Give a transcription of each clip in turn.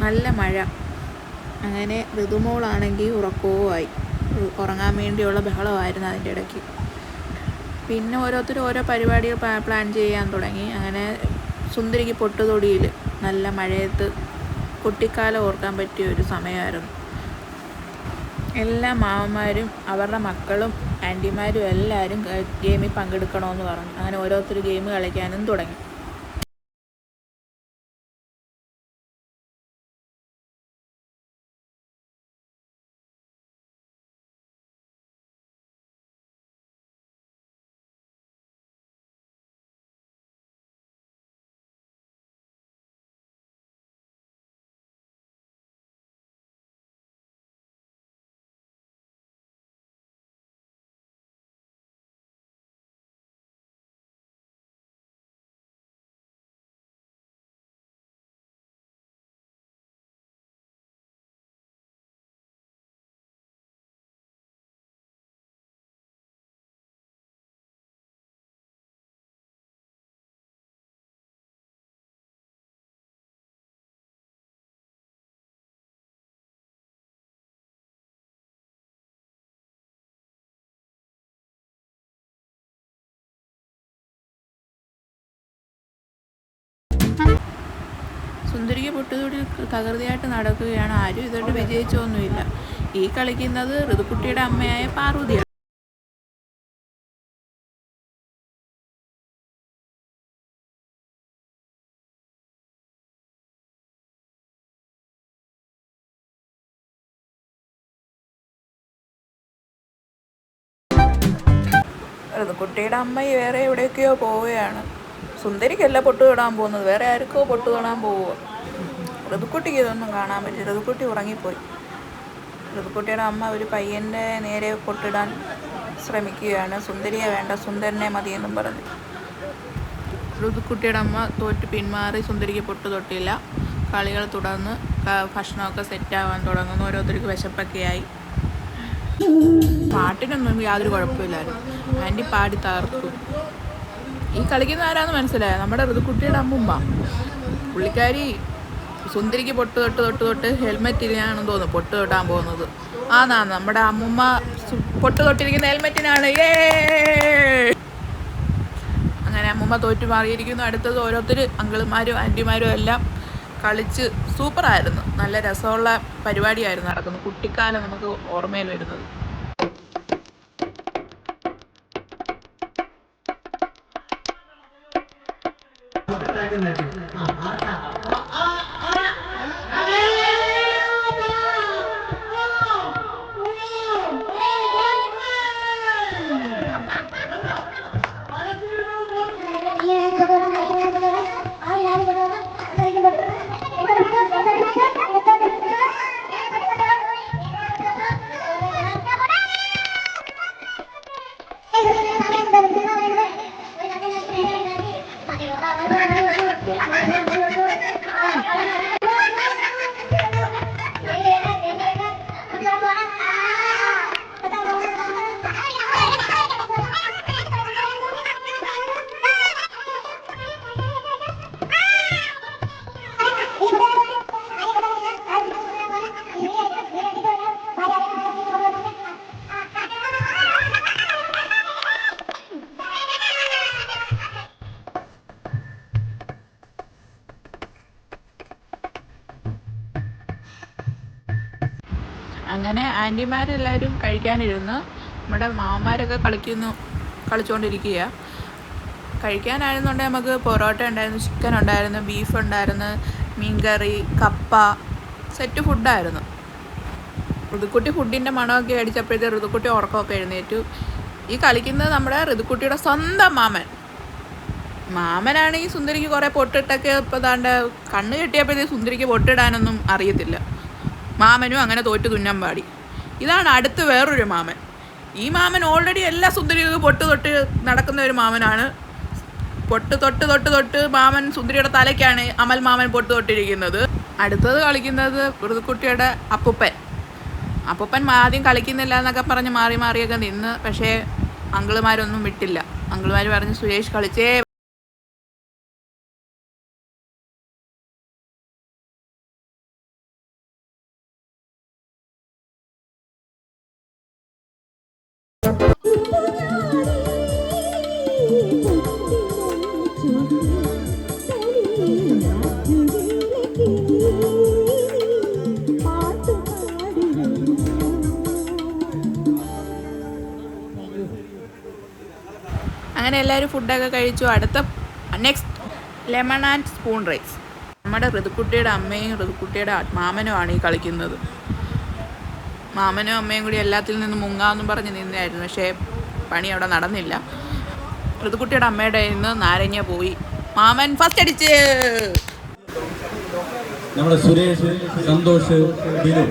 നല്ല മഴ. അങ്ങനെ ഋതുമോളാണെങ്കിൽ ഉറക്കവുമായി. ഉറങ്ങാൻ വേണ്ടിയുള്ള ബഹളമായിരുന്നു അതിൻ്റെ ഇടയ്ക്ക്. പിന്നെ ഓരോരുത്തരും ഓരോ പരിപാടികൾ പ്ലാൻ ചെയ്യാൻ തുടങ്ങി. അങ്ങനെ സുന്ദരിക്ക് പൊട്ടുതൊടിയിൽ നല്ല മഴയത്ത് കുട്ടിക്കാലം ഓർക്കാൻ പറ്റിയ ഒരു സമയമായിരുന്നു. എല്ലാ മാമന്മാരും അവരുടെ മക്കളും ആൻറ്റിമാരും എല്ലാവരും ഗെയിമിൽ പങ്കെടുക്കണമെന്ന് പറഞ്ഞു. അങ്ങനെ ഓരോരുത്തർ ഗെയിം കളിക്കാനും തുടങ്ങി. സുന്ദരിക്ക് പൊട്ടുതൊടി തകൃതിയായിട്ട് നടക്കുകയാണ്. ആരും ഇതുകൊണ്ട് വിജയിച്ചൊന്നുമില്ല. ഈ കളിക്കുന്നത് ഋതുക്കുട്ടിയുടെ അമ്മയായ പാർവതിയാണ്. ഋതുക്കുട്ടിയുടെ അമ്മ വേറെ എവിടെയൊക്കെയോ പോവുകയാണ്. സുന്ദരിക്കല്ല പൊട്ടു തൊടാൻ പോകുന്നത്, വേറെ ആർക്കോ പൊട്ടു തൊടാൻ പോവുക. ഋതുക്കുട്ടിക്ക് ഇതൊന്നും കാണാൻ പറ്റില്ല. ഋതുക്കുട്ടി ഉറങ്ങിപ്പോയി. ഋതുക്കുട്ടിയുടെ അമ്മ ഒരു പയ്യൻ്റെ നേരെ പൊട്ടിടാൻ ശ്രമിക്കുകയാണ്. സുന്ദരിയെ വേണ്ട, സുന്ദരനെ മതിയെന്നും പറഞ്ഞു. ഋതുക്കുട്ടിയുടെ അമ്മ തോറ്റ് പിന്മാറി. സുന്ദരിക്ക് പൊട്ടു തൊട്ടില്ല. കളികൾ തുടർന്ന് ഭക്ഷണമൊക്കെ സെറ്റാവാൻ തുടങ്ങുന്നു. ഓരോരുത്തർക്ക് വിശപ്പൊക്കെയായി. പാട്ടിനൊന്നും യാതൊരു കുഴപ്പമില്ലായിരുന്നു. ആൻറ്റി പാടി തകർത്തു. ഈ കളിക്കുന്ന ആരാന്ന് മനസ്സിലായോ? നമ്മുടെ ഋതുക്കുട്ടിയുടെ അമ്മുമ്മ. പുള്ളിക്കാരി സുന്ദരിക്ക് പൊട്ട് തൊട്ട് ഹെൽമെറ്റ് ഇല്ലാണെന്ന് തോന്നുന്നു പൊട്ട് തൊട്ടാൻ പോകുന്നത്. നമ്മുടെ അമ്മുമ്മ പൊട്ട് തൊട്ടിരിക്കുന്ന ഹെൽമെറ്റിനാണ്. അങ്ങനെ അമ്മുമ്മ തോറ്റു മാറിയിരിക്കുന്നു. അടുത്തത് ഓരോരുത്തർ അങ്കിളുമാരും ആൻറ്റിമാരും എല്ലാം കളിച്ച് സൂപ്പറായിരുന്നു. നല്ല രസമുള്ള പരിപാടിയായിരുന്നു നടക്കുന്നത്. കുട്ടിക്കാലം നമുക്ക് ഓർമ്മയിൽ വരുന്നത്. അങ്ങനെ ആൻറ്റിമാരെല്ലാവരും കഴിക്കാനിരുന്ന്. നമ്മുടെ മാമന്മാരൊക്കെ കളിച്ചുകൊണ്ടിരിക്കുക. കഴിക്കാനായിരുന്നുണ്ടെങ്കിൽ നമുക്ക് പൊറോട്ട ഉണ്ടായിരുന്നു, ചിക്കൻ ഉണ്ടായിരുന്നു, ബീഫ് ഉണ്ടായിരുന്നു, മീൻകറി, കപ്പ, സെറ്റ് ഫുഡായിരുന്നു. ഋതുക്കുട്ടി ഫുഡിൻ്റെ മണമൊക്കെ അടിച്ചപ്പോഴത്തെ ഋതുക്കുട്ടി ഉറക്കമൊക്കെ എഴുന്നേറ്റു. ഈ കളിക്കുന്നത് നമ്മുടെ ഋതുക്കുട്ടിയുടെ സ്വന്തം മാമനാണ്. ഈ സുന്ദരിക്ക് കുറേ പൊട്ടിട്ടൊക്കെ ഇപ്പോൾ ദാണ്ട് കണ്ണ് കെട്ടിയപ്പോഴത്തേക്ക് സുന്ദരിക്ക് പൊട്ടിടാനൊന്നും അറിയത്തില്ല. മാമനും അങ്ങനെ തോറ്റു തുന്നം പാടി. ഇതാണ് അടുത്ത് വേറൊരു മാമൻ. ഈ മാമൻ ഓൾറെഡി എല്ലാ സുന്ദരികൾക്ക് പൊട്ട് തൊട്ട് നടക്കുന്ന ഒരു മാമനാണ്. പൊട്ട് തൊട്ട് മാമൻ സുന്ദരിയുടെ തലയ്ക്കാണ് അമൽ മാമൻ പൊട്ട് തൊട്ടിരിക്കുന്നത്. അടുത്തത് കളിക്കുന്നത് ഋതുക്കുട്ടിയുടെ അപ്പൂപ്പൻ ആദ്യം കളിക്കുന്നില്ല എന്നൊക്കെ പറഞ്ഞ് മാറിയൊക്കെ നിന്ന്. പക്ഷേ അങ്കിളുമാരൊന്നും വിട്ടില്ല. അങ്കിളുമാർ പറഞ്ഞ് സുരേഷ് കളിച്ചേ അങ്ങനെ എല്ലാവരും ഫുഡൊക്കെ കഴിച്ചു. അടുത്ത next lemon and spoon race. നമ്മുടെ ഋതുക്കുട്ടിയുടെ അമ്മയും ഋതുക്കുട്ടിയുടെ മാമനുമാണ് ഈ കളിക്കുന്നത്. മാമനും അമ്മയും കൂടി എല്ലാത്തിൽ നിന്നും മുങ്ങാമെന്നും പറഞ്ഞ് നിന്നായിരുന്നു. പക്ഷേ പണി അവിടെ നടന്നില്ല. ഋതുക്കുട്ടിയുടെ അമ്മയുടെ നിന്ന് നാരങ്ങ പോയി. മാമൻ ഫസ്റ്റ് അടിച്ച്. നമ്മുടെ സുരേഷ്, സന്തോഷ്, ബിനു.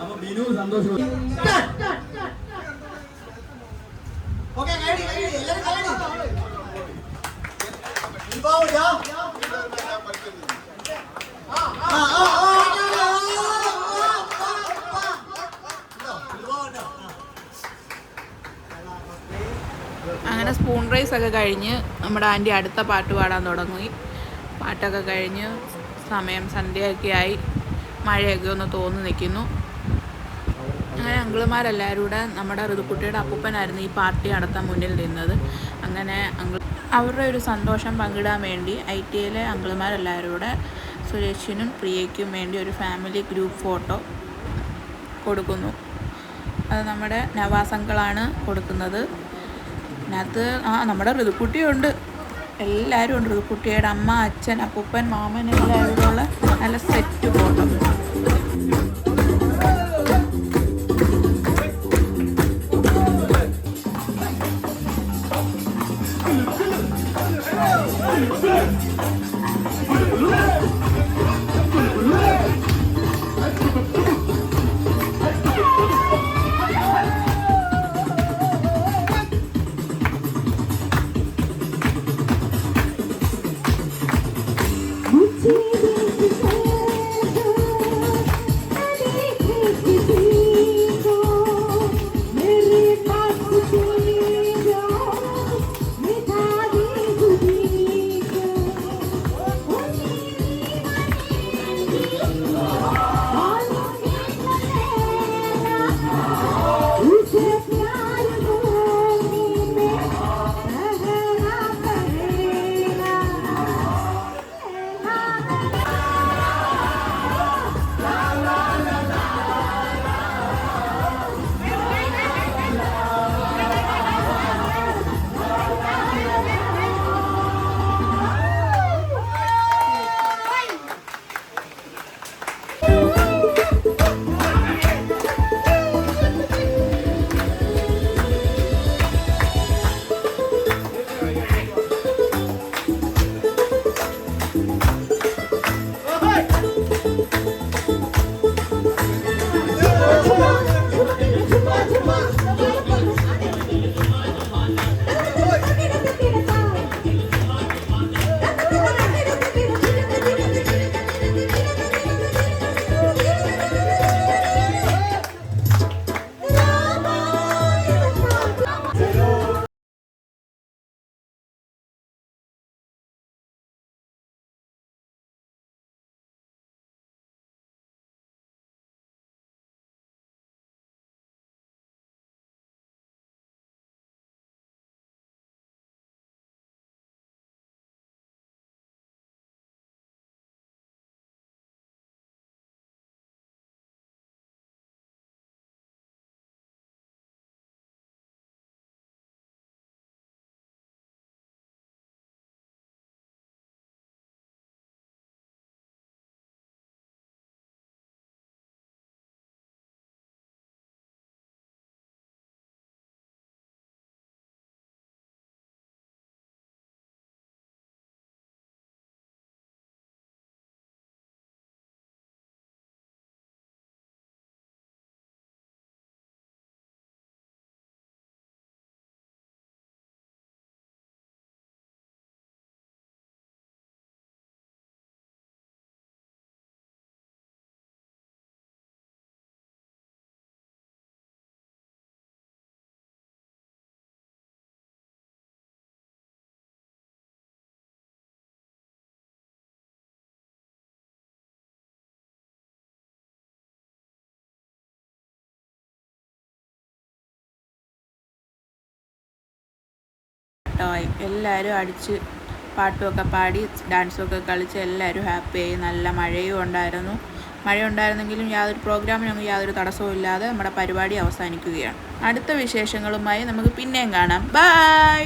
അപ്പൊ ബിനു, സന്തോഷ്. അങ്ങനെ സ്പൂൺ റൈസ് ഒക്കെ കഴിഞ്ഞ് നമ്മുടെ ആൻറ്റി അടുത്ത പാട്ട് പാടാൻ തുടങ്ങി. പാട്ടൊക്കെ കഴിഞ്ഞ് സമയം സന്ധ്യയൊക്കെ ആയി. മഴയൊക്കെ ഒന്ന് തോന്നി നിൽക്കുന്നു. അങ്ങനെ അങ്കിളുമാരെല്ലാവരും കൂടെ, നമ്മുടെ ഋതുക്കുട്ടിയുടെ അപ്പൂപ്പനായിരുന്നു ഈ പാർട്ടി നടത്താൻ മുന്നിൽ നിന്നത്. അങ്ങനെ അവരുടെ ഒരു സന്തോഷം പങ്കിടാൻ വേണ്ടി ITയിലെ അങ്കിളുമാരെല്ലാവരും കൂടെ സുരേഷിനും പ്രിയയ്ക്കും വേണ്ടി ഒരു ഫാമിലി ഗ്രൂപ്പ് ഫോട്ടോ കൊടുക്കുന്നു. അത് നമ്മുടെ നവാസ് അങ്കിളാണ് കൊടുക്കുന്നത്. അതിനകത്ത് നമ്മുടെ ഋതുക്കുട്ടിയുണ്ട്, എല്ലാവരും ഉണ്ട്. ഋതുക്കുട്ടിയുടെ അമ്മ, അച്ഛൻ, അപ്പൂപ്പൻ, മാമൻ എല്ലാവരും ഉള്ള നല്ല സെറ്റ് ഫോട്ടോ. വട്ടമായി. എല്ലാവരും അടിച്ച് പാട്ടുമൊക്കെ പാടി ഡാൻസൊക്കെ കളിച്ച് എല്ലാവരും ഹാപ്പിയായി. നല്ല മഴയും ഉണ്ടായിരുന്നു. മഴ ഉണ്ടായിരുന്നെങ്കിലും യാതൊരു പ്രോഗ്രാമിനൊന്നും യാതൊരു തടസ്സവും ഇല്ലാതെ നമ്മുടെ പരിപാടി അവസാനിക്കുകയാണ്. അടുത്ത വിശേഷങ്ങളുമായി നമുക്ക് പിന്നെയും കാണാം. ബൈ.